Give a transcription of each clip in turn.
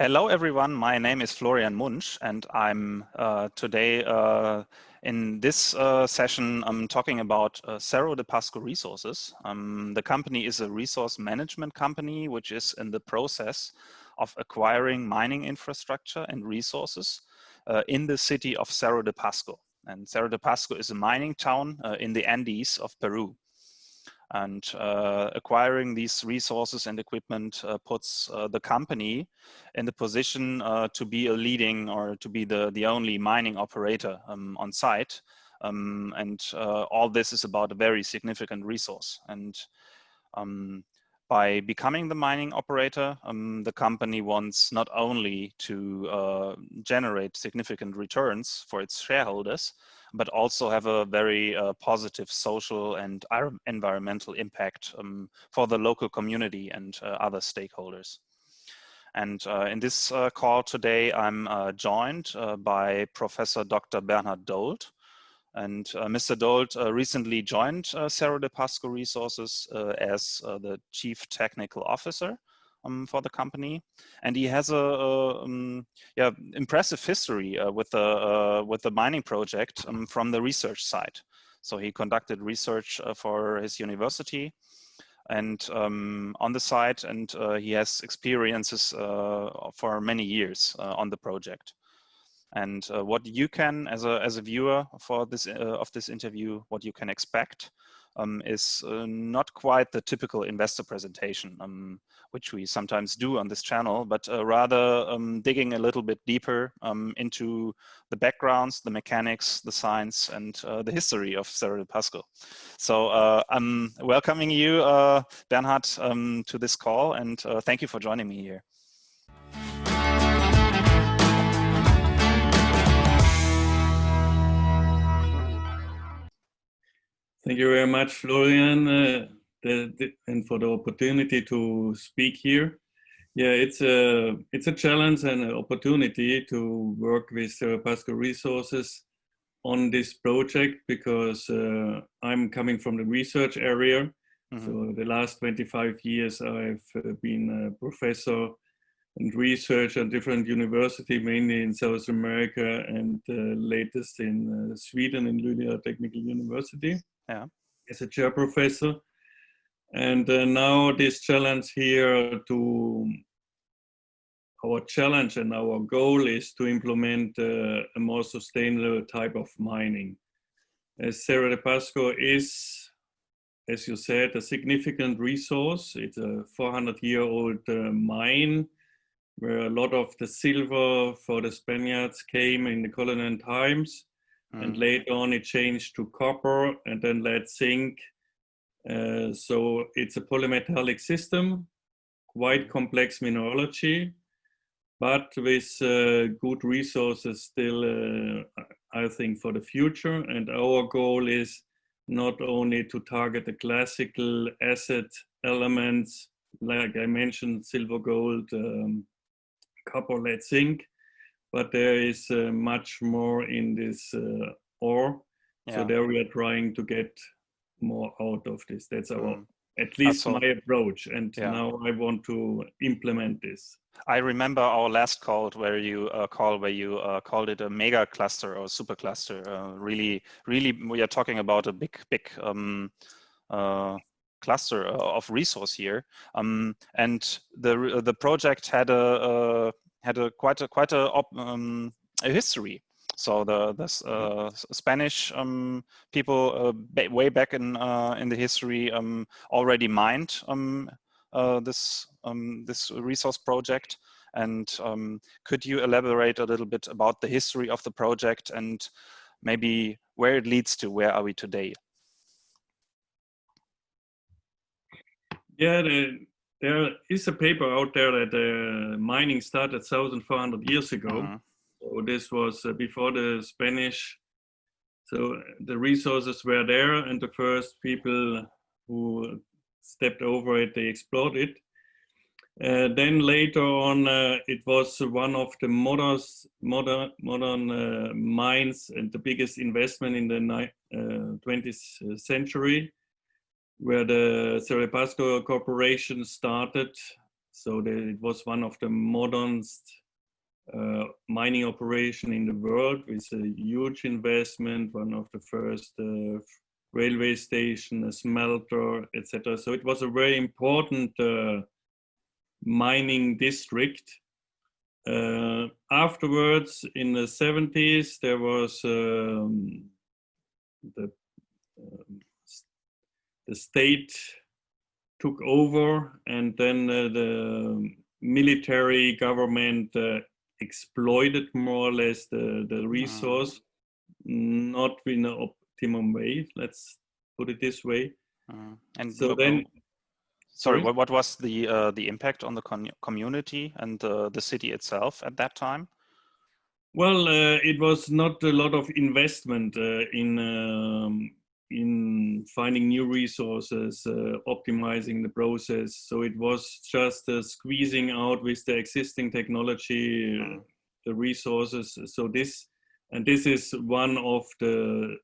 Hello, everyone. My name is Florian Munsch, and I'm today in this session, I'm talking about Cerro de Pasco Resources. The company is a resource management company, which is in the process of acquiring mining infrastructure and resources in the city of Cerro de Pasco. And Cerro de Pasco is a mining town in the Andes of Peru. And acquiring these resources and equipment puts the company in the position to be a leading or to be the only mining operator on site. And all this is about a very significant resource. And by becoming the mining operator, the company wants not only to generate significant returns for its shareholders, but also have a very positive social and environmental impact for the local community and other stakeholders. And in this call today, I'm joined by Professor Dr. Bernhard Dold. And Mr. Dold recently joined Cerro de Pasco Resources as the Chief Technical Officer for the company, and he has a impressive history with the mining project from the research side. So he conducted research for his university and on the site, and he has experiences for many years on the project. And what you can, as a viewer for this of this interview, what you can expect is not quite the typical investor presentation, which we sometimes do on this channel, but rather digging a little bit deeper into the backgrounds, the mechanics, the science, and the history of Cerro de Pasco. So I'm welcoming you, Bernhard, to this call, and thank you for joining me here. Thank you very much, Florian, and for the opportunity to speak here. Yeah, it's a challenge and an opportunity to work with Cerro de Pasco Resources on this project because I'm coming from the research area. Mm-hmm. So the last 25 years I've been a professor and researcher at different universities, mainly in South America and latest in Sweden in Luleå Technical University. Yeah. As a chair professor, and now this challenge here our challenge and our goal is to implement a more sustainable type of mining. As Cerro de Pasco is, as you said, a significant resource. It's a 400-year-old mine where a lot of the silver for the Spaniards came in the colonial times. And later on it changed to copper and then lead zinc. So it's a polymetallic system, quite complex mineralogy, but with good resources still, I think, for the future. And our goal is not only to target the classical asset elements, like I mentioned, silver, gold, copper, lead, zinc, but there is much more in this ore. Yeah. So there we are trying to get more out of this. That's our, at least my approach. And now I want to implement this. I remember our last call where you called it a mega cluster or super cluster. Really, we are talking about a big cluster of resource here. And the project had quite a history. So the Spanish people way back in the history already mined this resource project. And could you elaborate a little bit about the history of the project and maybe where it leads to? Where are we today? Yeah. There is a paper out there that mining started 1,400 years ago. So this was before the Spanish. So the resources were there, and the first people who stepped over it, they explored it. Then later on, it was one of the modern mines and the biggest investment in the 20th century, where the Cerro de Pasco Corporation started So it was one of the modernest mining operation in the world, with a huge investment, one of the first railway station, a smelter, etc. So it was a very important mining district. Afterwards, in the 70s, there was the state took over, and then the military government exploited more or less the resource, not in an optimum way. Let's put it this way. And so then, sorry, what was the impact on the community and the city itself at that time? Well, it was not a lot of investment in finding new resources, optimizing the process. So it was just squeezing out with the existing technology the resources. So this is one of the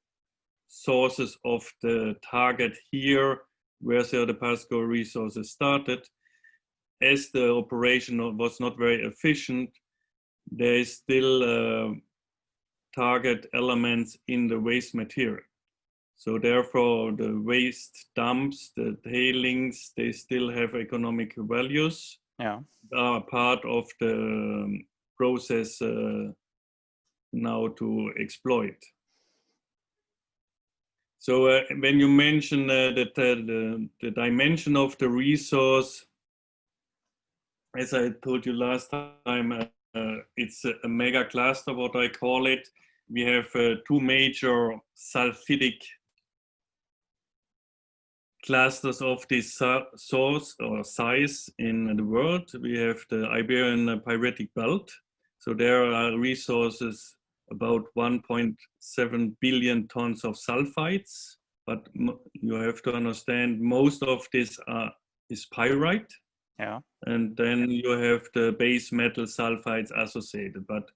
sources of the target here, where Cerro de Pasco Resources started. As the operation was not very efficient, there is still target elements in the waste material. So therefore, the waste dumps, the tailings, they still have economic values. Yeah, are part of the process now to exploit. So when you mention that the dimension of the resource, as I told you last time, it's a mega cluster, what I call it. We have two major sulfidic clusters of this source or size in the world. We have the Iberian Pyritic Belt. So there are resources about 1.7 billion tons of sulfides, but you have to understand most of this is pyrite. Yeah. And then you have the base metal sulfides associated, but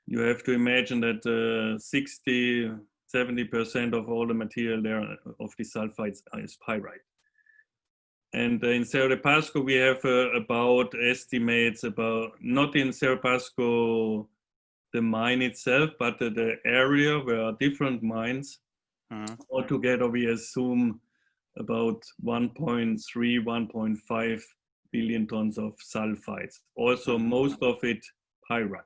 you have to imagine that 60–70% of all the material there of the sulfides is pyrite. And in Cerro de Pasco, we have about estimates about, not in Cerro de Pasco, the mine itself, but the area where are different mines. Altogether, we assume about 1.3–1.5 billion tons of sulfides. Also, most of it pyrite.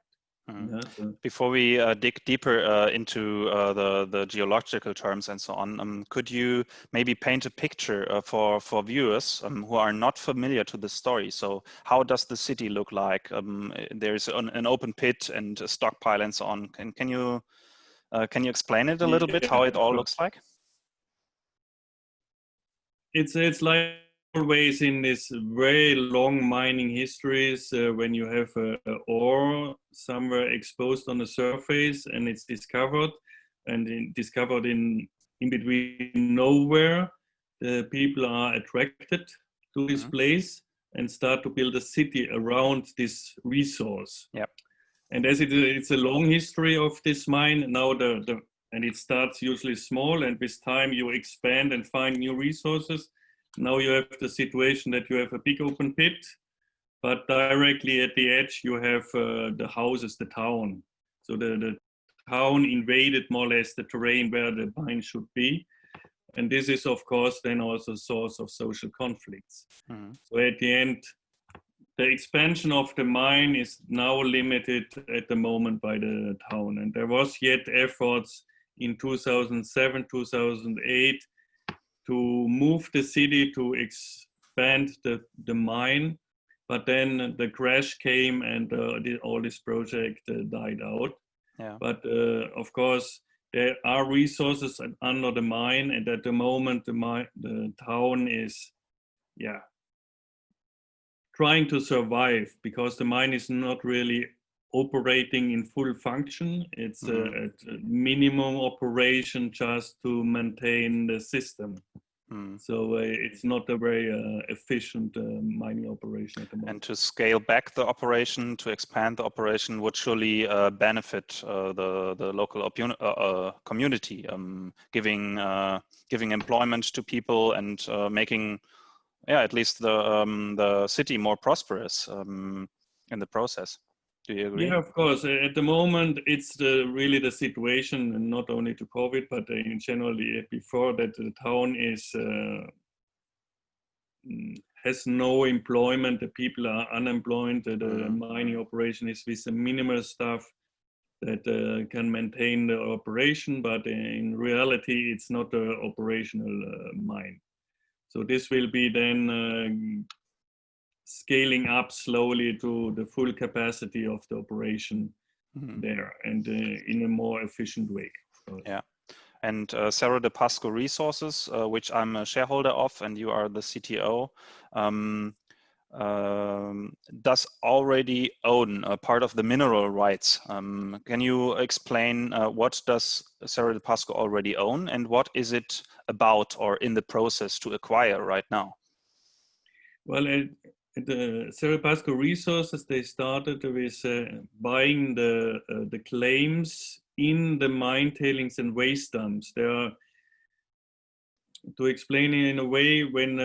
Yeah, so. Before we dig deeper into the geological terms and so on, could you maybe paint a picture for viewers who are not familiar to the story? So how does the city look like? There's an open pit and a stockpile and so on. Can you explain it a little bit, how it all looks like? It's like always in this very long mining histories, when you have ore somewhere exposed on the surface and it's discovered, and discovered in between nowhere, the people are attracted to this place and start to build a city around this resource. Yep. And as it's a long history of this mine, now and it starts usually small, and with time you expand and find new resources. Now you have the situation that you have a big open pit, but directly at the edge you have the houses, the town. So the town invaded more or less the terrain where the mine should be. And this is, of course, then also a source of social conflicts. So at the end, the expansion of the mine is now limited at the moment by the town. And there was yet efforts in 2007, 2008 to move the city to expand the mine. But then the crash came and all this project died out. Yeah. But of course, there are resources under the mine, and at the moment the town is, trying to survive, because the mine is not really operating in full function. It's at minimum operation just to maintain the system. So it's not a very efficient mining operation at the moment. And to scale back the operation, to expand the operation, would surely benefit the local community, giving employment to people and making yeah, at least the city more prosperous in the process. Do you agree? Yeah, of course. At the moment, it's really the situation, and not only to COVID, but in generally before that, the town is has no employment. The people are unemployed. The mining operation is with the minimal staff that can maintain the operation, but in reality, it's not an operational mine. So this will be then scaling up slowly to the full capacity of the operation there, and in a more efficient way, of course. Yeah. And Cerro de Pasco Resources, which I'm a shareholder of, and you are the CTO, does already own a part of the mineral rights. Can you explain what does Cerro de Pasco already own, and what is it about or in the process to acquire right now? Well, at the Cerro de Pasco Resources, they started with buying the claims in the mine tailings and waste dumps. There are, to explain it in a way, when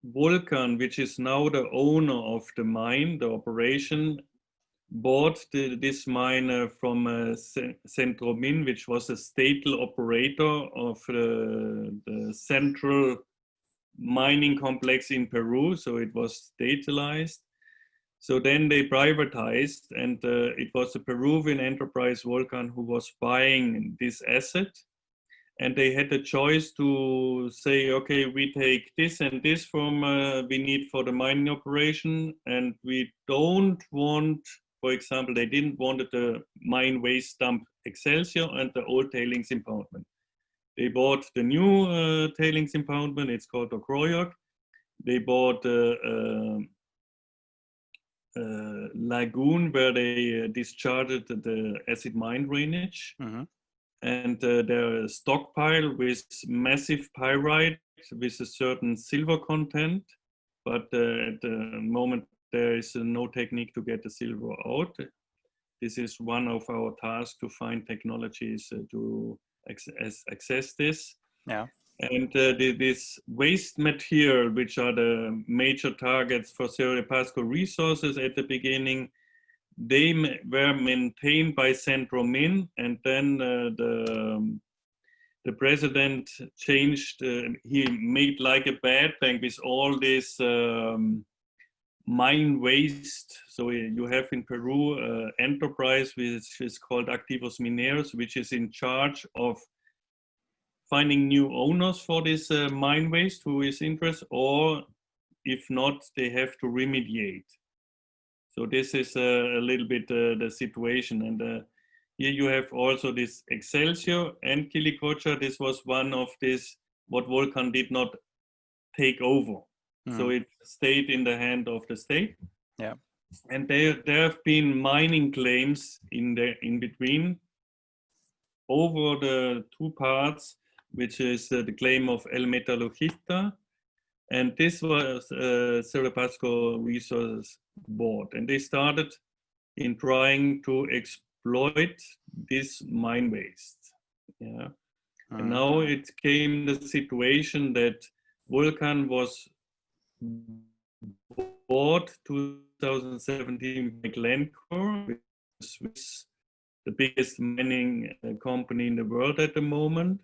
Volcan, which is now the owner of the mine, the operation, bought this mine from Centromin, which was a statal operator of the central mining complex in Peru, so it was statalized. So then they privatized, and it was a Peruvian enterprise, Volcan, who was buying this asset. And they had the choice to say, okay, we take this and this from we need for the mining operation, and we don't want, for example, they didn't want the mine waste dump Excelsior and the old tailings impoundment. They bought the new tailings impoundment, it's called Okroyok. They bought lagoon where they discharged the acid mine drainage. And their stockpile with massive pyrite with a certain silver content, but at the moment there is no technique to get the silver out. This is one of our tasks, to find technologies to access this. Yeah. And this waste material, which are the major targets for Cerro de Pasco Resources at the beginning, they were maintained by Centromin, and then the president changed, he made like a bad bank with all this mine waste. So you have in Peru enterprise which is called Activos Mineros, which is in charge of finding new owners for this mine waste who is interested, or if not, they have to remediate. So this is a little bit the situation. And here you have also this Excelsior and Quilicocha. This was one of this, what Volcan did not take over. So it stayed in the hand of the state. Yeah. And there have been mining claims in between over the two parts, which is the claim of El Metalurgista. And this was Cerro de Pasco Resources Board. And they started in trying to exploit this mine waste. Yeah. And now it came the situation that Volcan was bought 2017 by Glencore, which is the biggest mining company in the world at the moment.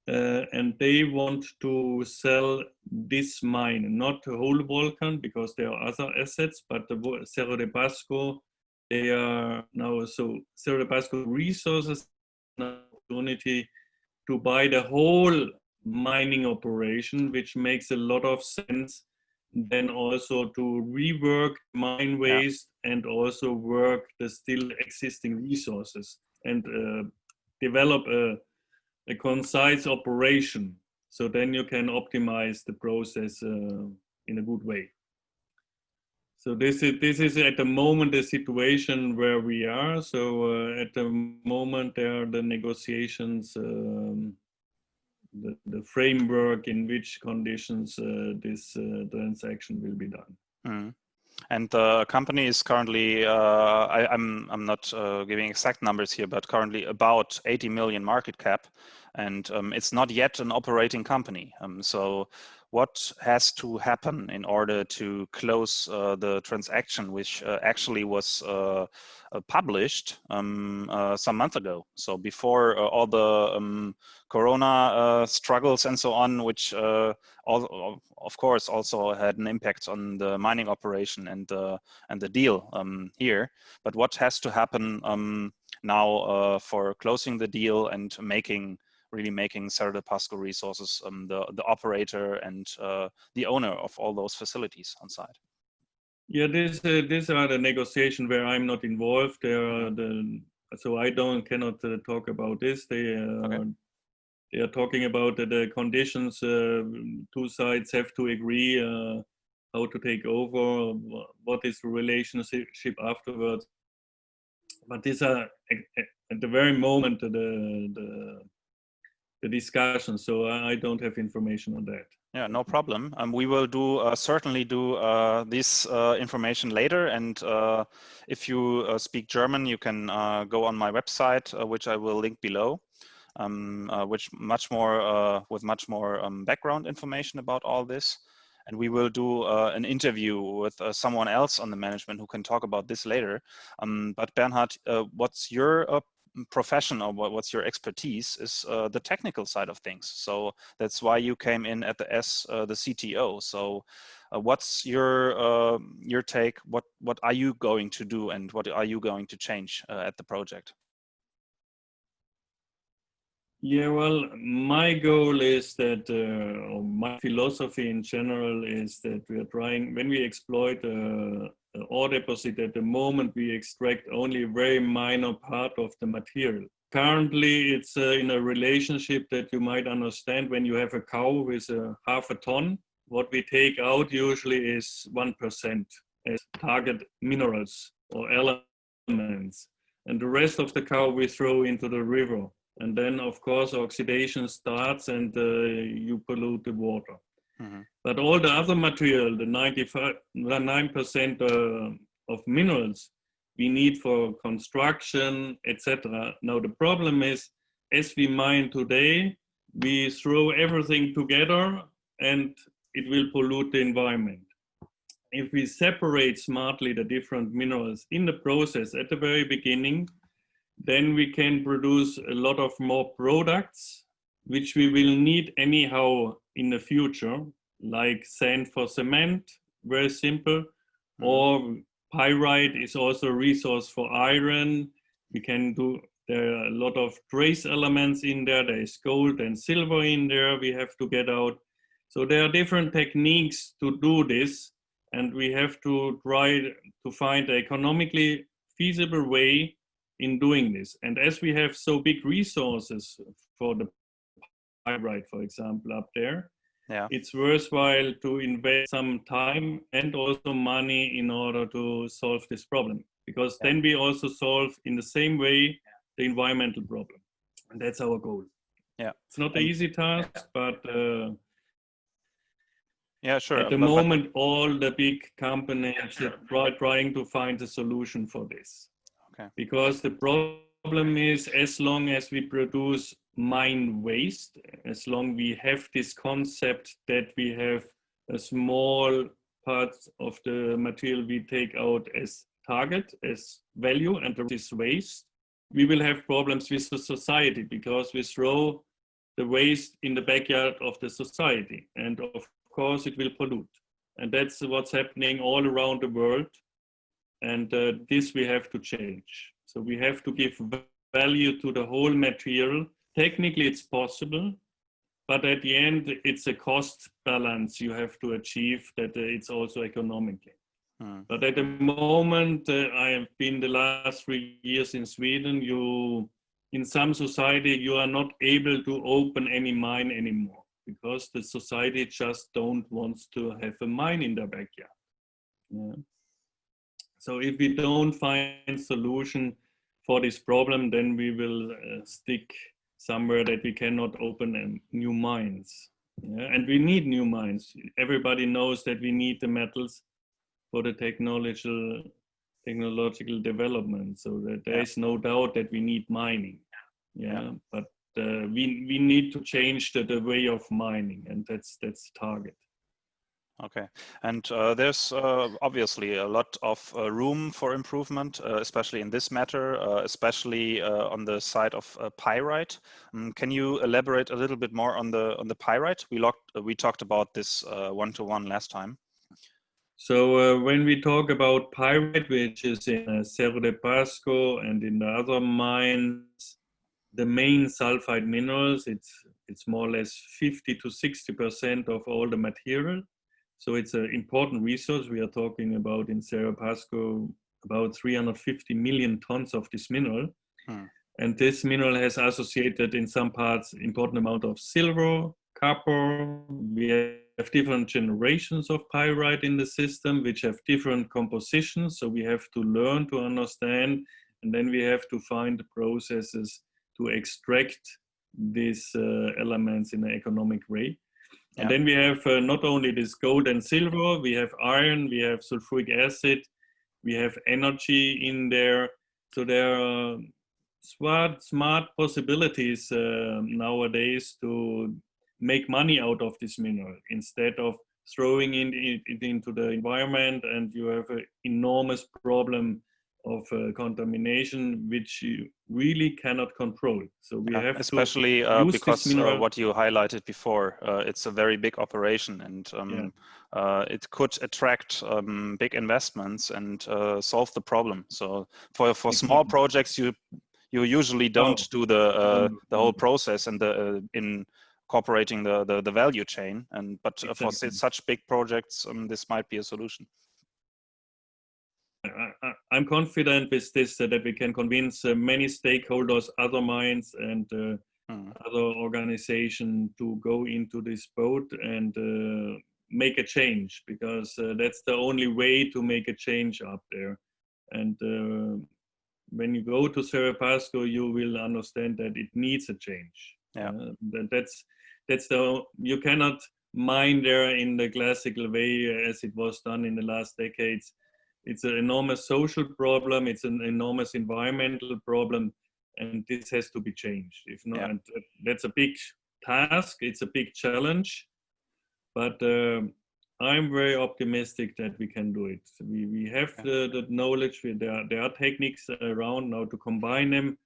And they want to sell this mine, not the whole Volcan, because there are other assets, but the Cerro de Pasco, they are now, so Cerro de Pasco Resources an opportunity to buy the whole mining operation, which makes a lot of sense. Then also to rework mine waste and also work the still existing resources and develop a concise operation. So then you can optimize the process in a good way. So this is at the moment the situation where we are. So at the moment there are the negotiations, the framework in which conditions this transaction will be done. And the company is currently, I'm not giving exact numbers here, but currently about 80 million market cap, and it's not yet an operating company. So what has to happen in order to close the transaction, which actually was published some month ago? So before all the Corona struggles and so on, which all, of course also had an impact on the mining operation and the deal here. But what has to happen now for closing the deal and really making Cerro de Pasco Resources the operator and the owner of all those facilities on site? Yeah, these are the negotiation where I'm not involved. So I cannot talk about this. They are talking about the conditions. Two sides have to agree how to take over, what is the relationship afterwards. But these are at the very moment the discussion. So I don't have information on that. Yeah, no problem. We will certainly do this information later. And if you speak German, you can go on my website, which I will link below. Which with much more background information about all this. And we will do an interview with someone else on the management who can talk about this later. But Bernhard, what's your profession, or what's your expertise is the technical side of things. So that's why you came in as the CTO. So what's your take? What are you going to do, and what are you going to change at the project? Yeah, well, my goal is that, or my philosophy in general is that we are trying, when we exploit ore deposit, at the moment we extract only a very minor part of the material. Currently, it's in a relationship that you might understand when you have a cow with half a ton. What we take out usually is 1% as target minerals or elements. And the rest of the cow we throw into the river. And then, of course, oxidation starts and you pollute the water. Mm-hmm. But all the other material, the 9% of minerals we need for construction, etc. Now, the problem is, as we mine today, we throw everything together and it will pollute the environment. If we separate smartly the different minerals in the process at the very beginning, then we can produce a lot of more products, which we will need anyhow in the future, like sand for cement, very simple, or pyrite is also a resource for iron. We can do, there are a lot of trace elements in there. There is gold and silver in there we have to get out. So there are different techniques to do this, and we have to try to find an economically feasible way in doing this. And as we have so big resources for the pyrite, for example, up there, it's worthwhile to invest some time and also money in order to solve this problem, because then we also solve in the same way the environmental problem. And that's our goal. Yeah, it's not an easy task, but yeah, sure. At the moment, all the big companies are trying to find a solution for this. Okay. Because the problem is, as long as we produce mine waste, as long as we have this concept that we have a small part of the material we take out as target, as value, and this waste, we will have problems with the society, because we throw the waste in the backyard of the society, and of course it will pollute. And that's what's happening all around the world. And this we have to change. So we have to give value to the whole material. Technically, it's possible, but at the end, it's a cost balance you have to achieve that it's also economically. But at the moment, I have been the last 3 years in Sweden, in some society, you are not able to open any mine anymore, because the society just don't want to have a mine in their backyard. Yeah. So if we don't find a solution for this problem, then we will stick somewhere that we cannot open new mines. Yeah? And we need new mines. Everybody knows that we need the metals. for the technological development. So that there is no doubt that we need mining. But we need to change the way of mining, and that's the target. Okay, and there's obviously a lot of room for improvement, especially in this matter, especially on the side of pyrite. Can you elaborate a little bit more on the pyrite? We talked about this one-to-one last time. So when we talk about pyrite, which is in Cerro de Pasco and in the other mines, the main sulfide minerals, it's more or less 50 to 60% of all the material. So it's an important resource. We are talking about in Cerro de Pasco about 350 million tons of this mineral. And this mineral has associated in some parts important amount of silver, copper. We have different generations of pyrite in the system, which have different compositions. So we have to learn to understand, and then we have to find the processes to extract these elements in an economic way. And then we have not only this gold and silver, we have iron, we have sulfuric acid, we have energy in there. So there are smart possibilities nowadays to make money out of this mineral instead of throwing it into the environment, and you have an enormous problem of contamination, which you really cannot control. So we have especially to use because this mineral. what you highlighted before, it's a very big operation, and it could attract big investments and solve the problem. So for small projects, you usually don't do the whole process and the incorporating the value chain. But for such big projects, this might be a solution. I'm confident with this that we can convince many stakeholders, other mines and other organizations to go into this boat and make a change, because that's the only way to make a change up there. And when you go to Cerro de Pasco, you will understand that it needs a change. You cannot mine there in the classical way as it was done in the last decades. It's an enormous social problem, it's an enormous environmental problem, and this has to be changed. If not, and that's a big task, it's a big challenge, but I'm very optimistic that we can do it. We have the knowledge, there are techniques around now to combine them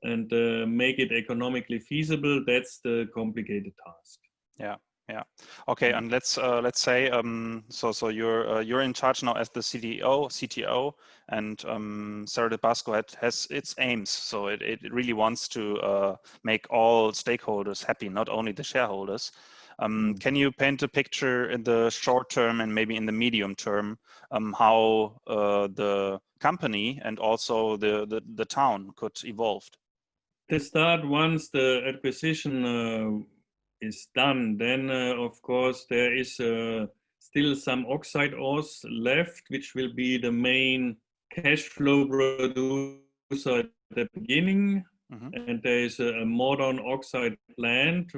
and make it economically feasible. That's the complicated task. Yeah. Okay. And let's say so you're in charge now as the CTO, and Cerro de Pasco has its aims. So it really wants to make all stakeholders happy, not only the shareholders. Can you paint a picture in the short term and maybe in the medium term how the company and also the town could evolve? To start, once the acquisition is done, then of course there is still some oxide ores left, which will be the main cash flow producer at the beginning. And there is a modern oxide plant,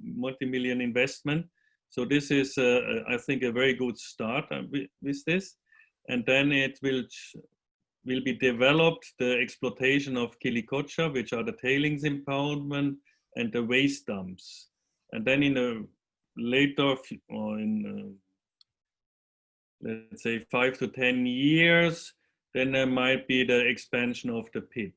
multi-million investment. So this is, I think, a very good start with this. And then it will be developed the exploitation of Quilicocha, which are the tailings impoundment and the waste dumps. And then in a later, or in let's say 5 to 10 years, then there might be the expansion of the pit,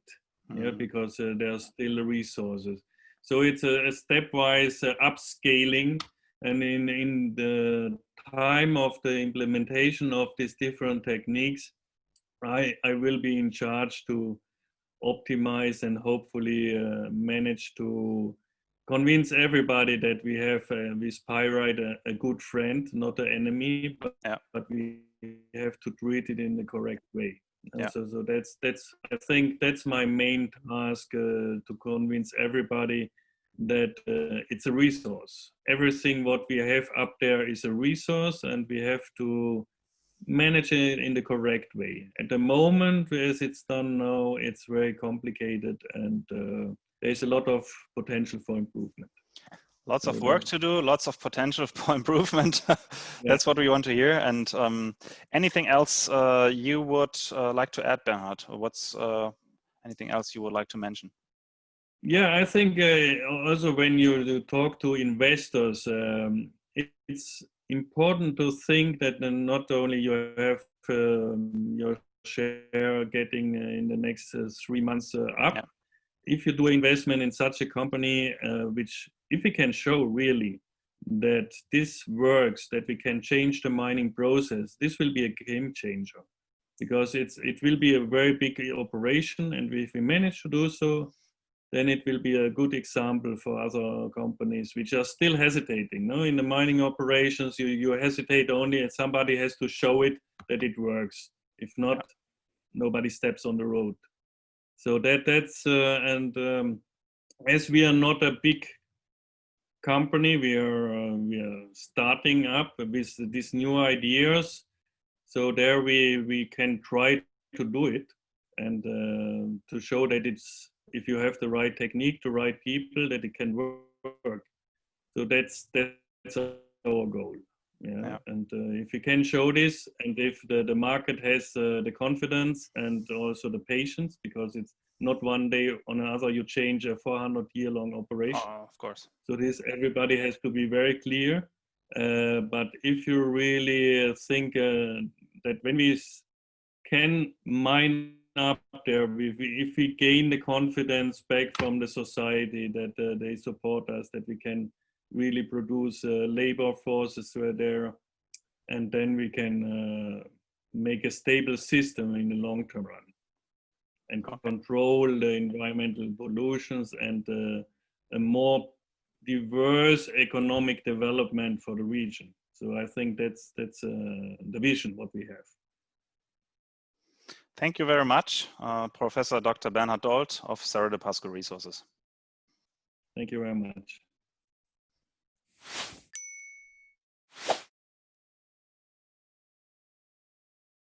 because there are still resources. So it's a stepwise upscaling, and in the time of the implementation of these different techniques, I will be in charge to optimize and hopefully manage to convince everybody that we have with pyrite a good friend, not an enemy, but we have to treat it in the correct way. So that's I think that's my main task, to convince everybody that it's a resource. Everything what we have up there is a resource, and we have to manage it in the correct way. At the moment, as it's done now, it's very complicated, and there's a lot of potential for improvement. Lots of work to do, lots of potential for improvement. That's what we want to hear. And anything else you would like to add, Bernhard? What's anything else you would like to mention? Yeah, I think also when you talk to investors, it's important to think that not only you have your share getting in the next 3 months up. Yeah. If you do investment in such a company, which if we can show really that this works, that we can change the mining process, this will be a game changer, because it will be a very big operation, and if we manage to do so, then it will be a good example for other companies which are still hesitating. No, in the mining operations, you hesitate only, and somebody has to show it that it works. If not, nobody steps on the road. So that's as we are not a big company, we are starting up with these new ideas. So there we can try to do it, and to show that it's, if you have the right technique, the right people, that it can work. So that's our goal. Yeah. And if we can show this, and if the market has the confidence and also the patience, because it's not one day on another you change a 400-year-long operation. Of course. So this, everybody has to be very clear. But if you really think that when we can mine up there, if we gain the confidence back from the society that they support us, that we can really produce labor forces were there, and then we can make a stable system in the long-term run, and control the environmental pollutions, and a more diverse economic development for the region. So I think that's the vision what we have. Thank you very much, Professor Dr. Bernhard Dold of Cerro de Pasco Resources. Thank you very much.